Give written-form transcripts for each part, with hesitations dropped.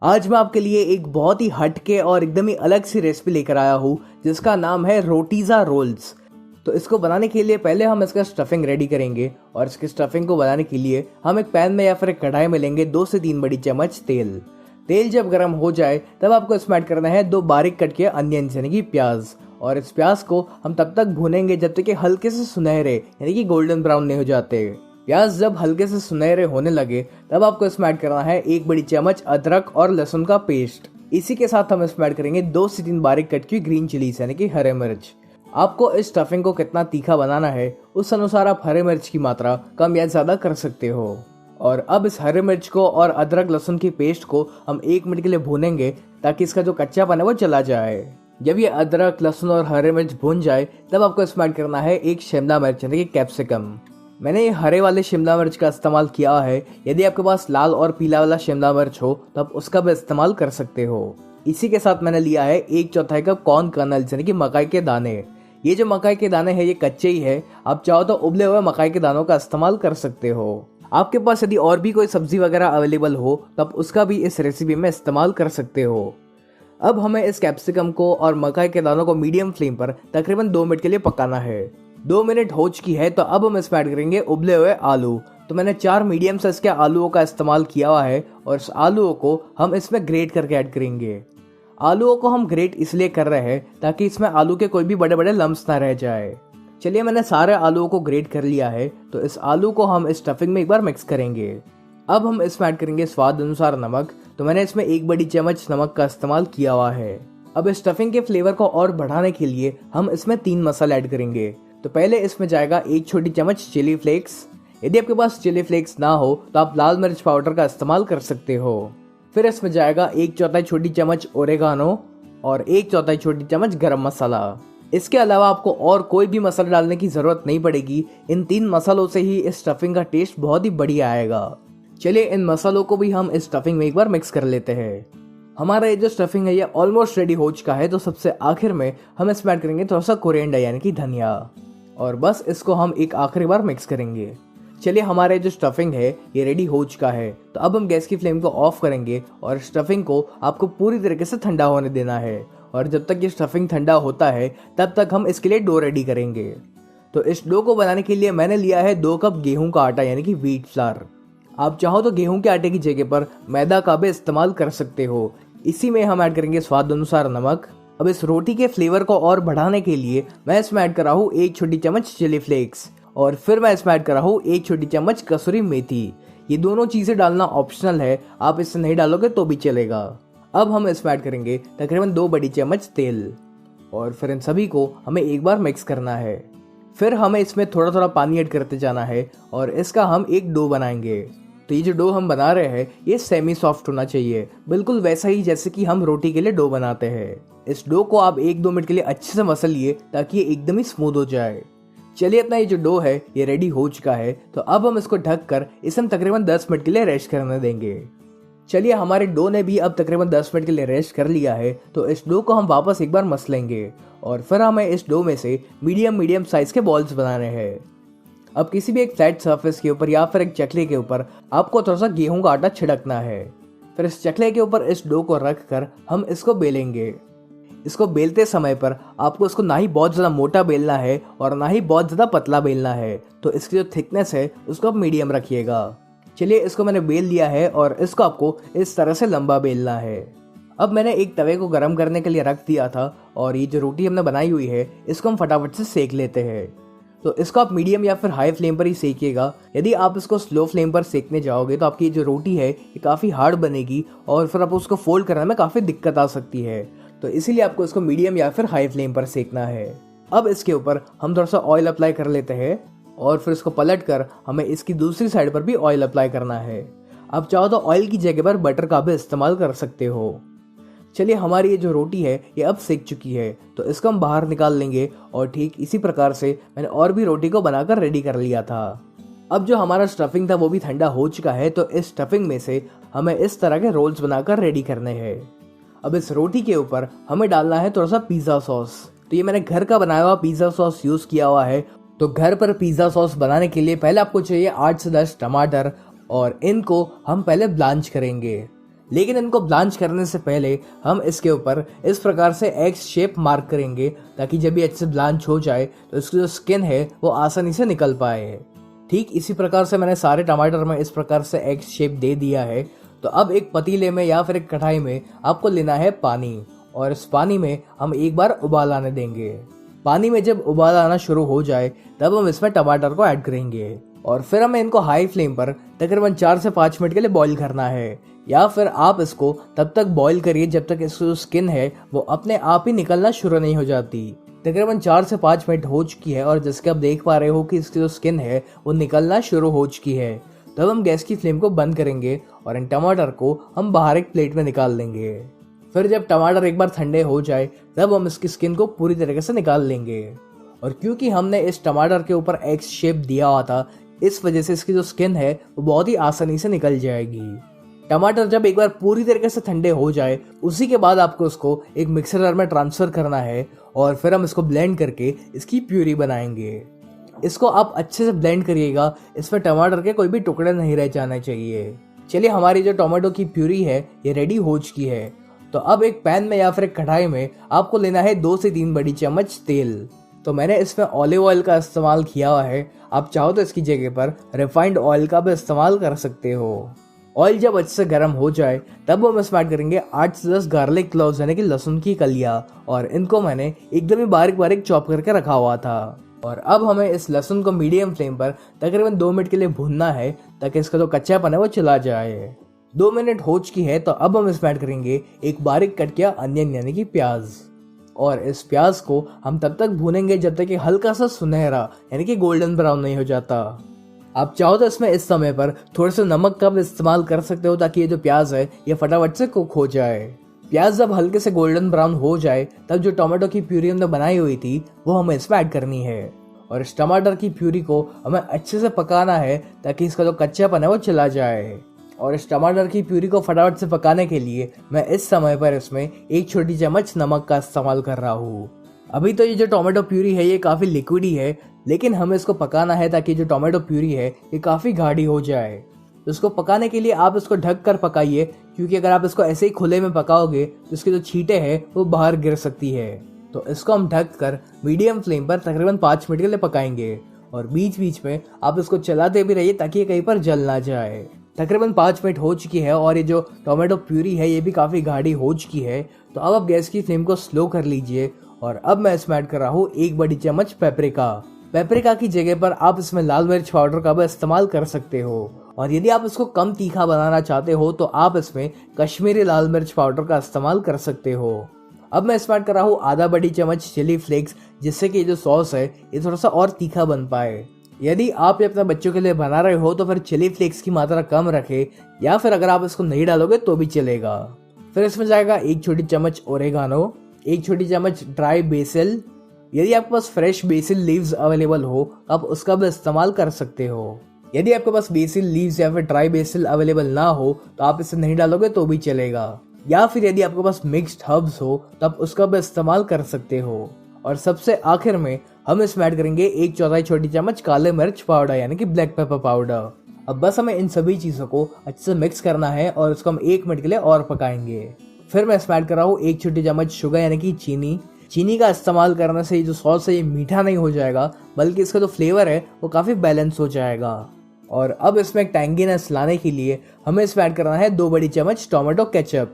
आज मैं आपके लिए एक बहुत ही हटके और एकदम ही अलग सी रेसिपी लेकर आया हूँ जिसका नाम है रोटीज़ा रोल्स। तो इसको बनाने के लिए पहले हम इसका स्टफिंग रेडी करेंगे और इसके स्टफिंग को बनाने के लिए हम एक पैन में या फिर एक कढ़ाई में लेंगे 2 से 3 बड़ी चम्मच तेल। तेल जब गर्म हो जाए तब आपको इसमें ऐड करना है 2 बारीक कट के अनियन यानी कि प्याज, और इस प्याज को हम तब तक भूनेंगे जब तक कि हल्के से सुनहरे यानी कि गोल्डन ब्राउन नहीं हो जाते। प्याज जब हल्के से सुनहरे होने लगे तब आपको इसमें ऐड करना है 1 बड़ी चम्मच अदरक और लहसुन का पेस्ट। इसी के साथ हम इसमें ऐड करेंगे 2 से 3 बारीक कट की ग्रीन चिलीज यानी कि हरे मिर्च। आपको इस स्टफिंग को कितना तीखा बनाना है उस अनुसार आप हरे मिर्च की मात्रा कम या ज्यादा कर सकते हो। और अब इस हरे मिर्च को और अदरक लहसुन की पेस्ट को हम 1 मिनट के लिए भूनेंगे ताकि इसका जो कच्चापन है वो चला जाए। जब ये अदरक लहसुन और हरे मिर्च भून जाए तब आपको इसमें ऐड करना है 1 शिमला मिर्च यानी कि कैप्सिकम। मैंने ये हरे वाले शिमला मिर्च का इस्तेमाल किया है। यदि आपके पास लाल और पीला वाला शिमला मिर्च हो तो आप उसका भी इस्तेमाल कर सकते हो। इसी के साथ मैंने लिया है 1/4 कप कॉर्न कर्नल यानी कि मकाई के दाने। ये जो मकाई के दाने हैं ये कच्चे ही है, आप चाहो तो उबले हुए मकाई के दानों का इस्तेमाल कर सकते हो। आपके पास यदि और भी कोई सब्जी वगैरह अवेलेबल हो तो आप उसका भी इस रेसिपी में इस्तेमाल कर सकते हो। अब हमें इस कैप्सिकम को और मकाई के दानों को मीडियम फ्लेम पर तकरीबन 2 मिनट के लिए पकाना है। 2 मिनट हो चुकी है तो अब हम इसमें ऐड करेंगे उबले हुए आलू। तो मैंने 4 मीडियम साइज के आलूओं का इस्तेमाल किया हुआ है और इस आलूओं को हम इसमें ग्रेट करके ऐड करेंगे। आलूओं को हम ग्रेट इसलिए कर रहे हैं ताकि इसमें आलू के कोई भी बड़े बड़े लम्स ना रह जाए। चलिए मैंने सारे आलूओं को ग्रेट कर लिया है तो इस आलू को हम इस स्टफिंग में एक बार मिक्स करेंगे। अब हम इसमें ऐड करेंगे स्वाद अनुसार नमक। तो मैंने इसमें 1 बड़ी चम्मच नमक का इस्तेमाल किया हुआ है। अब इस स्टफिंग के फ्लेवर को और बढ़ाने के लिए हम इसमें 3 मसाले ऐड करेंगे। तो पहले इसमें जाएगा 1 छोटी चम्मच चिली फ्लेक्स। यदि आपके पास चिली फ्लेक्स ना हो तो आप लाल मिर्च पाउडर का इस्तेमाल कर सकते हो। फिर इसमें जाएगा 1/4 छोटी चम्मच ओरेगानो और 1/4 छोटी चम्मच गरम मसाला। इसके अलावा आपको और कोई भी मसाला डालने की जरूरत नहीं पड़ेगी। इन 3 मसालों से ही इस स्टफिंग का टेस्ट बहुत ही बढ़िया आएगा। चलिए इन मसालों को भी हम इस स्टफिंग में एक बार मिक्स कर लेते हैं। हमारा ये जो स्टफिंग है ये ऑलमोस्ट रेडी हो चुका है। तो सबसे आखिर में हम इसमें ऐड करेंगे थोड़ा सा कोरिएंडर यानी कि धनिया, और बस इसको हम एक आखिरी बार मिक्स करेंगे। चलिए हमारे जो स्टफिंग है ये रेडी हो चुका है। तो अब हम गैस की फ्लेम को ऑफ करेंगे और स्टफिंग को आपको पूरी तरीके से ठंडा होने देना है। और जब तक ये स्टफिंग ठंडा होता है तब तक हम इसके लिए डो रेडी करेंगे। तो इस डो को बनाने के लिए मैंने लिया है 2 कप गेहूं का आटा यानी कि व्हीट फ्लावर। आप चाहो तो गेहूं के आटे की जगह पर मैदा का भी इस्तेमाल कर सकते हो। इसी में हम ऐड करेंगे स्वाद अनुसार नमक। अब इस रोटी के फ्लेवर को और बढ़ाने के लिए मैं इसमें ऐड कर रहा हूँ 1 छोटी चम्मच चिली फ्लेक्स, और फिर मैं इसमें ऐड कर रहा हूँ 1 छोटी चम्मच कसूरी मेथी। ये दोनों चीजें डालना ऑप्शनल है, आप इसे नहीं डालोगे तो भी चलेगा। अब हम इसमें ऐड करेंगे तकरीबन 2 बड़ी चम्मच तेल, और फिर इन सभी को हमें एक बार मिक्स करना है। फिर हमें इसमें थोड़ा थोड़ा पानी ऐड करते जाना है और इसका हम एक डो बनाएंगे। तो ये जो डो हम बना रहे हैं ये सेमी सॉफ्ट होना चाहिए, बिल्कुल वैसा ही जैसे कि हम रोटी के लिए डो बनाते हैं। इस डो को आप 1-2 मिनट के लिए अच्छे से मसल लिए ताकि ये एकदम ही स्मूथ हो जाए। चलिए अपना ये जो डो है ये रेडी हो चुका है। तो अब हम इसको ढक कर इसे हम तकरीबन 10 मिनट के लिए रेस्ट करने देंगे। चलिए हमारे डो ने भी अब तकरीबन 10 मिनट के लिए रेस्ट कर लिया है। तो इस डो को हम वापस एक बार मसलेंगे और फिर हमें इस डो में से मीडियम साइज के बॉल्स बनाने हैं। अब किसी भी एक फ्लैट सरफेस के ऊपर या फिर एक चकले के ऊपर आपको थोड़ा सा गेहूं का आटा छिड़कना है। फिर इस चकले के ऊपर इस डो को रख कर हम इसको बेलेंगे। इसको बेलते समय पर आपको इसको ना ही बहुत ज़्यादा मोटा बेलना है और ना ही बहुत ज़्यादा पतला बेलना है। तो इसकी जो थिकनेस है उसको आप मीडियम रखिएगा। चलिए इसको मैंने बेल लिया है और इसको आपको इस तरह से लंबा बेलना है। अब मैंने एक तवे को गर्म करने के लिए रख दिया था और ये जो रोटी हमने बनाई हुई है इसको हम फटाफट से सेक लेते हैं। तो इसको आप मीडियम या फिर हाई फ्लेम पर ही सेकिएगा। यदि आप इसको स्लो फ्लेम पर सेकने जाओगे तो आपकी जो रोटी है ये काफ़ी हार्ड बनेगी और फिर आप उसको फोल्ड करने में काफ़ी दिक्कत आ सकती है। तो इसीलिए आपको इसको मीडियम या फिर हाई फ्लेम पर सेकना है। अब इसके ऊपर हम थोड़ा सा ऑयल अप्लाई कर लेते हैं और फिर इसको पलट कर हमें इसकी दूसरी साइड पर भी ऑयल अप्लाई करना है। आप चाहो तो ऑयल की जगह पर बटर का भी इस्तेमाल कर सकते हो। चलिए हमारी ये जो रोटी है ये अब सेक चुकी है तो इसको हम बाहर निकाल लेंगे। और ठीक इसी प्रकार से मैंने और भी रोटी को बनाकर रेडी कर लिया था। अब जो हमारा स्टफिंग था वो भी ठंडा हो चुका है। तो इस स्टफिंग में से हमें इस तरह के रोल्स बनाकर रेडी करने हैं। अब इस रोटी के ऊपर हमें डालना है थोड़ा सा पिज्जा सॉस। तो ये मैंने घर का बनाया हुआ पिज्जा सॉस यूज किया हुआ है। तो घर पर पिज्जा सॉस बनाने के लिए पहले आपको चाहिए 8 से 10 टमाटर और इनको हम पहले ब्लांच करेंगे। लेकिन इनको ब्लांच करने से पहले हम इसके ऊपर इस प्रकार से एक्स शेप मार्क करेंगे, ताकि जब ये अच्छे से ब्लांच हो जाए तो इसकी जो स्किन है वो आसानी से निकल पाए। ठीक इसी प्रकार से मैंने सारे टमाटर में इस प्रकार से एक्स शेप दे दिया है। तो अब एक पतीले में या फिर एक कढ़ाई में आपको लेना है पानी, और इस पानी में हम एक बार उबाल आने देंगे। पानी में जब उबाल आना शुरू हो जाए तब हम इसमें टमाटर को ऐड करेंगे, और फिर हमें इनको हाई फ्लेम पर तकरीबन 4 से 5 मिनट के लिए बॉईल करना है, या फिर आप इसको तब तक बॉईल करिए जब तक इसकी जो स्किन है वो अपने आप ही निकलना शुरू नहीं हो जाती। तकरीबन 4 से 5 मिनट हो चुकी है और जैसे आप देख पा रहे हो कि इसकी जो स्किन है वो निकलना शुरू हो चुकी है। तब हम गैस की फ्लेम को बंद करेंगे और इन टमाटर को हम बाहर एक प्लेट में निकाल लेंगे। फिर जब टमाटर एक बार ठंडे हो जाए तब हम इसकी स्किन को पूरी तरीके से निकाल लेंगे। और क्योंकि हमने इस टमाटर के ऊपर एक्स शेप दिया हुआ था, इस वजह से इसकी जो स्किन है वो बहुत ही आसानी से निकल जाएगी। टमाटर जब एक बार पूरी तरीके से ठंडे हो जाए उसी के बाद आपको उसको एक मिक्सर जार में ट्रांसफर करना है, और फिर हम इसको ब्लेंड करके इसकी प्यूरी बनाएंगे। इसको आप अच्छे से ब्लेंड करिएगा, इसमें टमाटर के कोई भी टुकड़े नहीं रह जाने चाहिए। चलिए, हमारी जो टोमेटो की प्यूरी है ये रेडी हो चुकी है। तो अब एक पैन में या फिर एक कढ़ाई में आपको लेना है 2 से 3 बड़ी चम्मच तेल। तो मैंने इसमें ऑलिव ऑयल का इस्तेमाल किया हुआ है, आप चाहो तो इसकी जगह पर रिफाइंड ऑयल का भी इस्तेमाल कर सकते हो। ऑयल जब अच्छे से गर्म हो जाए तब हम इसमें ऐड करेंगे 8 से 10 गार्लिक क्लोव्स यानी कि लहसुन की कलियां, और इनको मैंने एकदम ही बारीक बारीक चॉप करके रखा हुआ था। और अब हमें इस लहसुन को मीडियम फ्लेम पर तकरीबन 2 मिनट के लिए भूनना है, ताकि इसका जो कच्चापन है वो चला जाए। 2 मिनट हो चुकी है तो अब हम इसमें ऐड करेंगे एक बारीक कट किया अनियन यानी कि प्याज, और इस प्याज को हम तब तक भूनेंगे जब तक कि हल्का सा सुनहरा यानी कि गोल्डन ब्राउन नहीं हो जाता। आप चाहो तो इसमें इस समय पर थोड़े से नमक का भी इस्तेमाल कर सकते हो, ताकि ये जो प्याज है ये फटाफट से कुक हो जाए। प्याज जब हल्के से गोल्डन ब्राउन हो जाए तब जो टमाटो की प्यूरी हमने बनाई हुई थी वो हमें इसमें ऐड करनी है, और इस टमाटर की प्यूरी को हमें अच्छे से पकाना है ताकि इसका जो कच्चापन है वो चला जाए। और इस टमाटर की प्यूरी को फटाफट से पकाने के लिए मैं इस समय पर इसमें 1 छोटी चम्मच नमक का इस्तेमाल कर रहा हूँ। अभी तो ये जो टोमेटो प्यूरी है ये काफ़ी लिक्विडी है, लेकिन हमें इसको पकाना है ताकि जो टोमेटो प्यूरी है ये काफ़ी गाढ़ी हो जाए। तो इसको पकाने के लिए आप इसको ढक कर पकाइए, क्योंकि अगर आप इसको ऐसे ही खुले में पकाओगे तो इसके जो छींटे हैं वो बाहर गिर सकती है। तो इसको हम ढक कर मीडियम फ्लेम पर तकरीबन 5 मिनट के लिए पकाएंगे, और बीच बीच में आप इसको चलाते भी रहिए ताकि ये कहीं पर जल ना जाए। तकरीबन 5 मिनट हो चुकी है और ये जो टोमेटो प्यूरी है ये भी काफ़ी गाढ़ी हो चुकी है। तो अब आप गैस की फ्लेम को स्लो कर लीजिए, और अब मैं इसमें ऐड कर रहा हूँ 1 बड़ी चम्मच पेपरिका। पेपरिका की जगह पर आप इसमें लाल मिर्च पाउडर का भी इस्तेमाल कर सकते हो, और यदि आप इसको कम तीखा बनाना चाहते हो तो आप इसमें कश्मीरी लाल मिर्च पाउडर का इस्तेमाल कर सकते हो। अब मैं इसमें ऐड कर रहा हूँ आधा बड़ी चम्मच चिली फ्लेक्स, जिससे कि जो सॉस है ये थोड़ा सा और तीखा बन पाए। यदि आप ये अपने बच्चों के लिए बना रहे हो तो फिर चिली फ्लेक्स की मात्रा कम रखें, या फिर अगर आप इसको नहीं डालोगे तो भी चलेगा। फिर इसमें जाएगा 1 छोटी चम्मच ओरेगानो, 1 छोटी चम्मच ड्राई बेसिल। यदि आपके पास फ्रेश बेसिल लीव्स अवेलेबल हो आप उसका भी इस्तेमाल कर सकते हो। यदि आपके पास बेसिल लीव्स या फिर ड्राई बेसिल अवेलेबल ना हो तो आप इसे नहीं डालोगे तो भी चलेगा, या फिर यदि आपके पास मिक्स्ड हर्ब्स हो तो आप उसका भी इस्तेमाल कर सकते हो। और सबसे आखिर में हम इसमें ऐड करेंगे 1/4 छोटी चम्मच काले मिर्च पाउडर यानी कि ब्लैक पेपर पाउडर। अब बस हमें इन सभी चीज़ों को अच्छे से मिक्स करना है और इसको हम 1 मिनट के लिए और पकाएंगे। फिर मैं इसमें ऐड कर रहा हूँ 1 छोटी चम्मच शुगर यानी कि चीनी। चीनी का इस्तेमाल करने से ये जो सॉस है ये मीठा नहीं हो जाएगा, बल्कि इसका जो फ्लेवर है वो काफ़ी बैलेंस हो जाएगा। और अब इसमें एक टैंगीनेस लाने के लिए हमें इसमें ऐड करना है 2 बड़ी चम्मच टोमेटो केचप,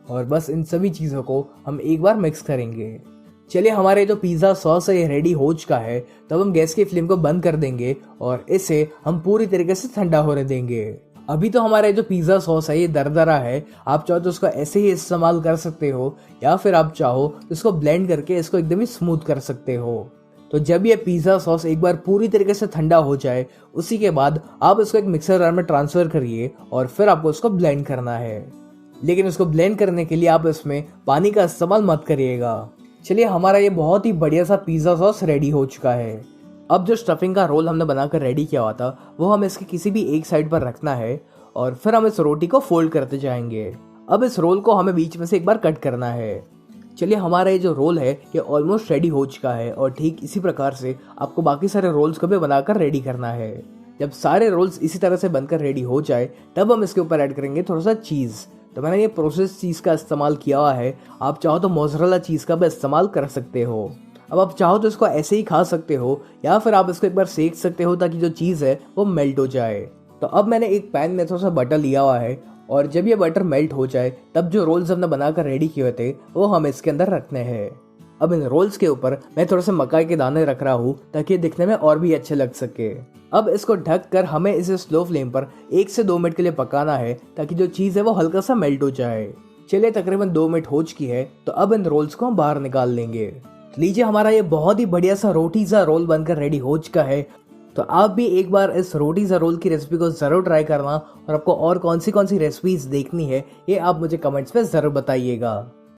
और बस इन सभी चीज़ों को हम एक बार मिक्स करेंगे। चलिए, हमारे जो पिज़्ज़ा सॉस है ये रेडी हो चुका है। तब हम गैस की फ्लेम को बंद कर देंगे और इसे हम पूरी तरीके से ठंडा होने देंगे। अभी तो हमारा जो पिज़्ज़ा सॉस है ये दरदरा है, आप चाहो तो उसको ऐसे ही इस्तेमाल कर सकते हो, या फिर आप चाहो तो इसको ब्लेंड करके इसको एकदम ही स्मूथ कर सकते हो। तो जब ये पिज़्ज़ा सॉस एक बार पूरी तरीके से ठंडा हो जाए उसी के बाद आप इसको एक मिक्सर जार में ट्रांसफ़र करिए, और फिर आपको इसको ब्लेंड करना है। लेकिन इसको ब्लेंड करने के लिए आप इसमें पानी का इस्तेमाल मत करिएगा। चलिए, हमारा ये बहुत ही बढ़िया सा पिज़्ज़ा सॉस रेडी हो चुका है। अब जो स्टफिंग का रोल हमने बनाकर रेडी किया हुआ था वो हमें इसके किसी भी एक साइड पर रखना है, और फिर हम इस रोटी को फोल्ड करते जाएंगे। अब इस रोल को हमें बीच में से एक बार कट करना है। चलिए, हमारा ये जो रोल है ये ऑलमोस्ट रेडी हो चुका है, और ठीक इसी प्रकार से आपको बाकी सारे रोल्स को भी बनाकर रेडी करना है। जब सारे रोल्स इसी तरह से बनकर रेडी हो जाए तब हम इसके ऊपर ऐड करेंगे थोड़ा सा चीज़। तो मैंने ये प्रोसेस चीज़ का इस्तेमाल किया हुआ है। आप चाहो तो मोज़रेला चीज़ का भी इस्तेमाल कर सकते हो। अब आप चाहो तो इसको ऐसे ही खा सकते हो या फिर आप इसको एक बार सेक सकते हो ताकि जो चीज़ है वो मेल्ट हो जाए। तो अब मैंने एक पैन में थोड़ा सा बटर लिया हुआ है और जब ये बटर मेल्ट हो जाए तब जो रोल्स हमने बनाकर रेडी किए थे वो हम इसके अंदर रखने हैं। अब इन रोल्स के ऊपर मैं थोड़े से मकाई के दाने रख रहा हूँ ताकि ये दिखने में और भी अच्छे लग सके। अब इसको ढक कर हमें इसे स्लो फ्लेम पर 1 से 2 मिनट के लिए पकाना है ताकि जो चीज़ है वो हल्का सा मेल्ट हो जाए। चलिए तकरीबन 2 मिनट हो चुकी है तो अब इन रोल्स को हम बाहर निकाल लेंगे। लीजिए हमारा ये बहुत ही बढ़िया सा रोटीज़ा रोल बनकर रेडी हो चुका है। तो आप भी एक बार इस रोटीज़ा रोल की रेसिपी को ज़रूर ट्राई करना और आपको और कौन सी रेसिपीज देखनी है ये आप मुझे कमेंट्स में ज़रूर बताइएगा।